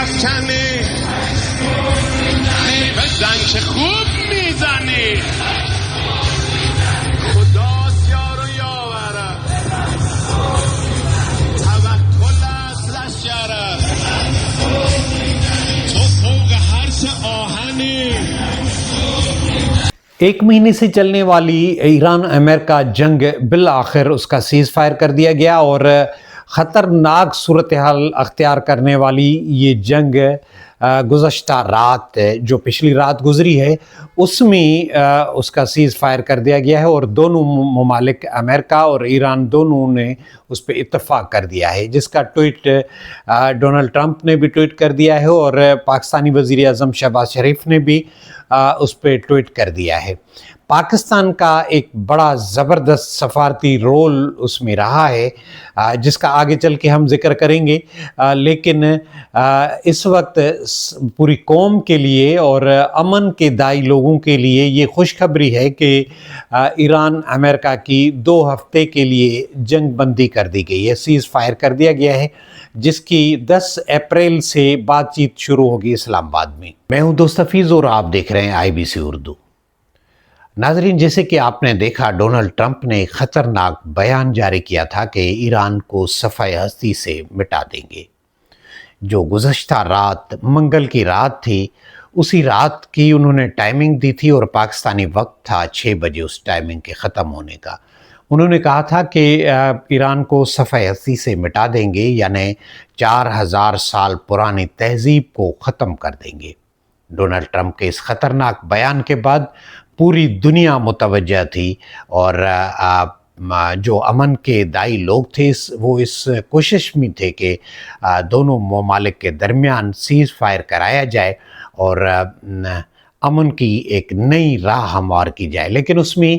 افکنی بزن که خوب میزنی خدا یار و یاوره توکل از لشکره تو فوق هر چه آهنی. ایک مہینے سے چلنے والی ایران امریکہ جنگ بالآخر اس کا سیز فائر کر دیا گیا اور خطرناک صورتحال اختیار کرنے والی یہ جنگ گزشتہ رات جو پچھلی رات گزری ہے اس میں اس کا سیز فائر کر دیا گیا ہے اور دونوں ممالک امریکہ اور ایران دونوں نے اس پہ اتفاق کر دیا ہے، جس کا ٹویٹ ڈونلڈ ٹرمپ نے بھی ٹویٹ کر دیا ہے اور پاکستانی وزیر اعظم شہباز شریف نے بھی اس پہ ٹویٹ کر دیا ہے۔ پاکستان کا ایک بڑا زبردست سفارتی رول اس میں رہا ہے جس کا آگے چل کے ہم ذکر کریں گے، لیکن اس وقت پوری قوم کے لیے اور امن کے دائی لوگوں کے لیے یہ خوشخبری ہے کہ ایران امریکہ کی 2 ہفتے کے لیے جنگ بندی کر دی گئی ہے، سیز فائر کر دیا گیا ہے، جس کی 10 اپریل سے بات چیت شروع ہوگی اسلام آباد میں۔ میں ہوں دوست حفیظ اور آپ دیکھ رہے ہیں IBC اردو۔ ناظرین، جیسے کہ آپ نے دیکھا ڈونلڈ ٹرمپ نے خطرناک بیان جاری کیا تھا کہ ایران کو صفحہ ہستی سے مٹا دیں گے۔ جو گزشتہ رات منگل کی رات تھی، اسی رات کی انہوں نے ٹائمنگ دی تھی اور پاکستانی وقت تھا 6 بجے اس ٹائمنگ کے ختم ہونے کا۔ انہوں نے کہا تھا کہ ایران کو صفحہ ہستی سے مٹا دیں گے، یعنی 4000 سال پرانی تہذیب کو ختم کر دیں گے۔ ڈونلڈ ٹرمپ کے اس خطرناک بیان کے بعد پوری دنیا متوجہ تھی اور جو امن کے دائی لوگ تھے وہ اس کوشش میں تھے کہ دونوں ممالک کے درمیان سیز فائر کرایا جائے اور امن کی ایک نئی راہ ہموار کی جائے، لیکن اس میں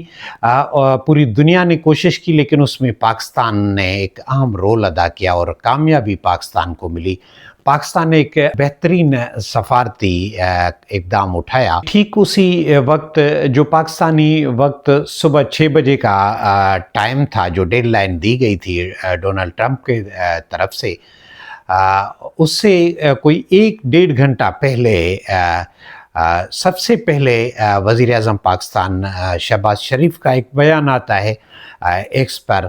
پوری دنیا نے کوشش کی، لیکن اس میں پاکستان نے ایک اہم رول ادا کیا اور کامیابی پاکستان کو ملی۔ پاکستان نے ایک بہترین سفارتی اقدام اٹھایا۔ ٹھیک اسی وقت جو پاکستانی وقت صبح 6 بجے کا ٹائم تھا، جو ڈیڈ لائن دی گئی تھی ڈونلڈ ٹرمپ کے طرف سے، اس سے کوئی 1-1.5 گھنٹہ پہلے سب سے پہلے وزیر اعظم پاکستان شہباز شریف کا ایک بیان آتا ہے ایکس پر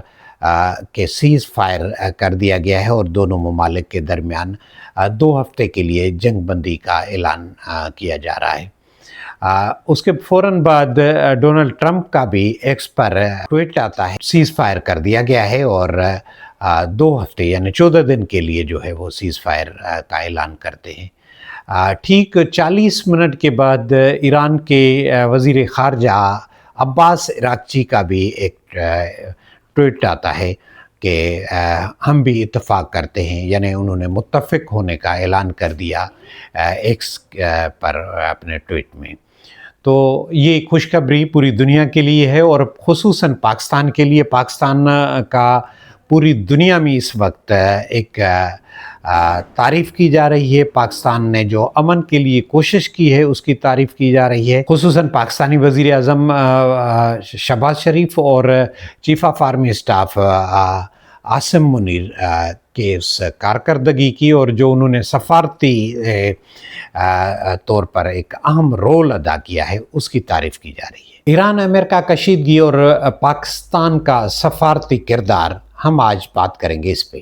کہ سیز فائر کر دیا گیا ہے اور دونوں ممالک کے درمیان 2 ہفتے کے لیے جنگ بندی کا اعلان کیا جا رہا ہے۔ اس کے فوراً بعد ڈونلڈ ٹرمپ کا بھی ایکس پر ٹویٹ آتا ہے، سیز فائر کر دیا گیا ہے اور 2 ہفتے یعنی 14 دن کے لیے جو ہے وہ سیز فائر کا اعلان کرتے ہیں۔ ٹھیک 40 منٹ کے بعد ایران کے وزیر خارجہ عباس عراقچی کا بھی ایک ٹویٹ آتا ہے کہ ہم بھی اتفاق کرتے ہیں، یعنی انہوں نے متفق ہونے کا اعلان کر دیا ایکس پر اپنے ٹویٹ میں۔ تو یہ خوشخبری پوری دنیا کے لیے ہے اور خصوصاً پاکستان کے لیے۔ پاکستان کا پوری دنیا میں اس وقت ایک تعریف کی جا رہی ہے، پاکستان نے جو امن کے لیے کوشش کی ہے اس کی تعریف کی جا رہی ہے، خصوصاً پاکستانی وزیر اعظم شہباز شریف اور chief of army staff Asim Munir کے اس کارکردگی کی اور جو انہوں نے سفارتی طور پر ایک اہم رول ادا کیا ہے اس کی تعریف کی جا رہی ہے۔ ایران امریکہ کشیدگی اور پاکستان کا سفارتی کردار، ہم آج بات کریں گے اس پہ۔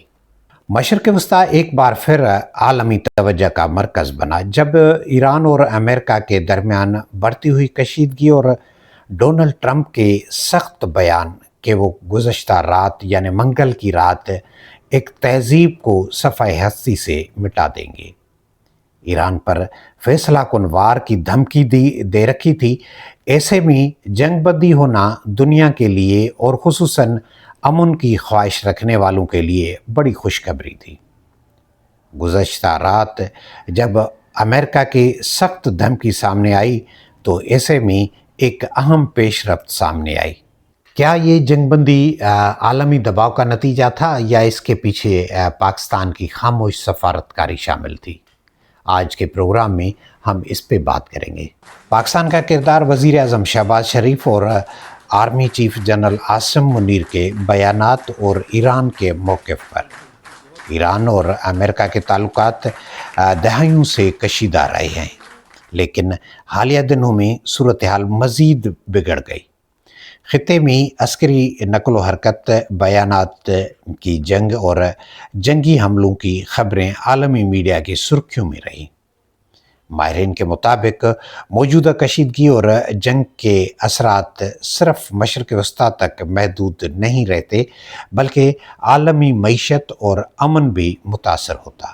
مشرق وسطیٰ ایک بار پھر عالمی توجہ کا مرکز بنا جب ایران اور امریکہ کے درمیان بڑھتی ہوئی کشیدگی اور ڈونلڈ ٹرمپ کے سخت بیان کہ وہ گزشتہ رات یعنی منگل کی رات ایک تہذیب کو صفحہ ہستی سے مٹا دیں گے۔ ایران پر فیصلہ کن وار کی دھمکی دے رکھی تھی، ایسے میں جنگ بندی ہونا دنیا کے لیے اور خصوصاً امن کی خواہش رکھنے والوں کے لیے بڑی خوشخبری تھی۔ گزشتہ رات جب امریکہ کی سخت دھمکی سامنے آئی تو ایسے میں ایک اہم پیش رفت سامنے آئی۔ کیا یہ جنگ بندی عالمی دباؤ کا نتیجہ تھا یا اس کے پیچھے پاکستان کی خاموش سفارتکاری شامل تھی؟ آج کے پروگرام میں ہم اس پہ بات کریں گے۔ پاکستان کا کردار، وزیر اعظم شہباز شریف اور army chief general Asim Munir کے بیانات اور ایران کے موقف پر۔ ایران اور امریکہ کے تعلقات دہائیوں سے کشیدہ رہے ہیں، لیکن حالیہ دنوں میں صورتحال مزید بگڑ گئی۔ خطے میں عسکری نقل و حرکت، بیانات کی جنگ اور جنگی حملوں کی خبریں عالمی میڈیا کی سرخیوں میں رہیں۔ ماہرین کے مطابق موجودہ کشیدگی اور جنگ کے اثرات صرف مشرق وسطیٰ تک محدود نہیں رہتے، بلکہ عالمی معیشت اور امن بھی متاثر ہوتا۔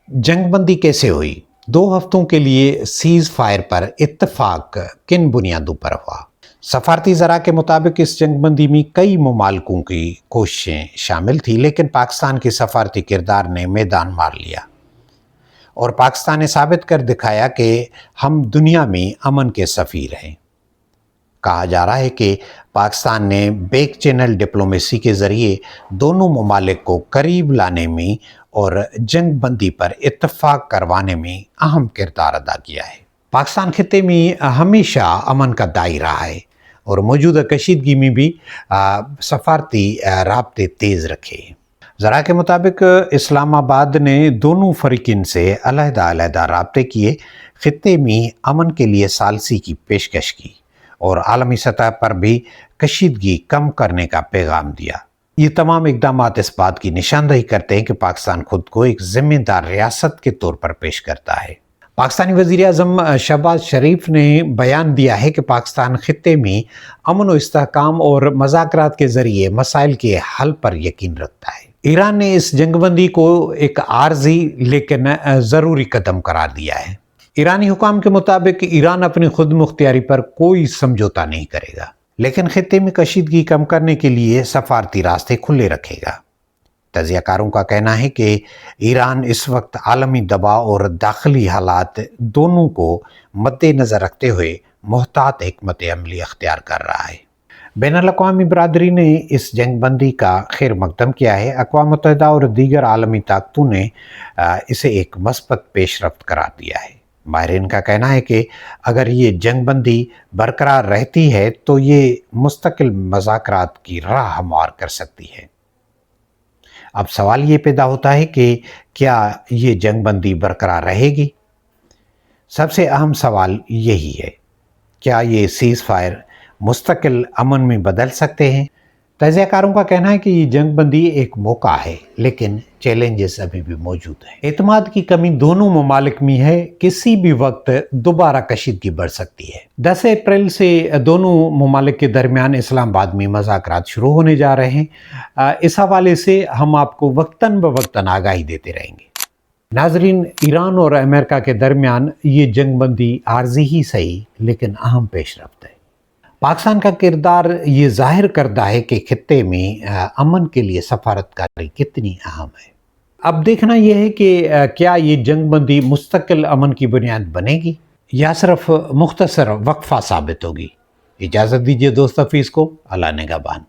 جنگ بندی کیسے ہوئی؟ 2 ہفتوں کے لیے سیز فائر پر اتفاق کن بنیادوں پر ہوا؟ سفارتی ذرائع کے مطابق اس جنگ بندی میں کئی ممالکوں کی کوششیں شامل تھیں، لیکن پاکستان کے سفارتی کردار نے میدان مار لیا اور پاکستان نے ثابت کر دکھایا کہ ہم دنیا میں امن کے سفیر ہیں۔ کہا جا رہا ہے کہ پاکستان نے بیک چینل ڈپلومیسی کے ذریعے دونوں ممالک کو قریب لانے میں اور جنگ بندی پر اتفاق کروانے میں اہم کردار ادا کیا ہے۔ پاکستان خطے میں ہمیشہ امن کا دائی رہا ہے اور موجودہ کشیدگی میں بھی سفارتی رابطے تیز رکھے ہیں۔ ذرائع کے مطابق اسلام آباد نے دونوں فریقین سے علیحدہ علیحدہ رابطے کیے، خطے میں امن کے لیے ثالثی کی پیشکش کی اور عالمی سطح پر بھی کشیدگی کم کرنے کا پیغام دیا۔ یہ تمام اقدامات اس بات کی نشاندہی کرتے ہیں کہ پاکستان خود کو ایک ذمہ دار ریاست کے طور پر پیش کرتا ہے۔ پاکستانی وزیر اعظم شہباز شریف نے بیان دیا ہے کہ پاکستان خطے میں امن و استحکام اور مذاکرات کے ذریعے مسائل کے حل پر یقین رکھتا ہے۔ ایران نے اس جنگ بندی کو ایک عارضی لیکن ضروری قدم قرار دیا ہے۔ ایرانی حکام کے مطابق ایران اپنی خود مختاری پر کوئی سمجھوتا نہیں کرے گا، لیکن خطے میں کشیدگی کم کرنے کے لیے سفارتی راستے کھلے رکھے گا۔ تجزیہ کاروں کا کہنا ہے کہ ایران اس وقت عالمی دباؤ اور داخلی حالات دونوں کو مد نظر رکھتے ہوئے محتاط حکمت عملی اختیار کر رہا ہے۔ بین الاقوامی برادری نے اس جنگ بندی کا خیر مقدم کیا ہے۔ اقوام متحدہ اور دیگر عالمی طاقتوں نے اسے ایک مثبت پیش رفت قرار دیا ہے۔ ماہرین کا کہنا ہے کہ اگر یہ جنگ بندی برقرار رہتی ہے تو یہ مستقل مذاکرات کی راہ ہموار کر سکتی ہے۔ اب سوال یہ پیدا ہوتا ہے کہ کیا یہ جنگ بندی برقرار رہے گی؟ سب سے اہم سوال یہی ہے، کیا یہ سیز فائر مستقل امن میں بدل سکتے ہیں؟ تجزیہ کاروں کا کہنا ہے کہ یہ جنگ بندی ایک موقع ہے، لیکن چیلنجز ابھی بھی موجود ہیں۔ اعتماد کی کمی دونوں ممالک میں ہے، کسی بھی وقت دوبارہ کشیدگی بڑھ سکتی ہے۔ 10 اپریل سے دونوں ممالک کے درمیان اسلام آباد میں مذاکرات شروع ہونے جا رہے ہیں۔ اس حوالے سے ہم آپ کو وقتاً بوقتاً آگاہی دیتے رہیں گے۔ ناظرین، ایران اور امریکہ کے درمیان یہ جنگ بندی عارضی ہی صحیح لیکن اہم پیش رفت ہے۔ پاکستان کا کردار یہ ظاہر کرتا ہے کہ خطے میں امن کے لیے سفارتکاری کتنی اہم ہے۔ اب دیکھنا یہ ہے کہ کیا یہ جنگ بندی مستقل امن کی بنیاد بنے گی یا صرف مختصر وقفہ ثابت ہوگی۔ اجازت دیجیے دوست حفیظ کو، اللہ نگہبان۔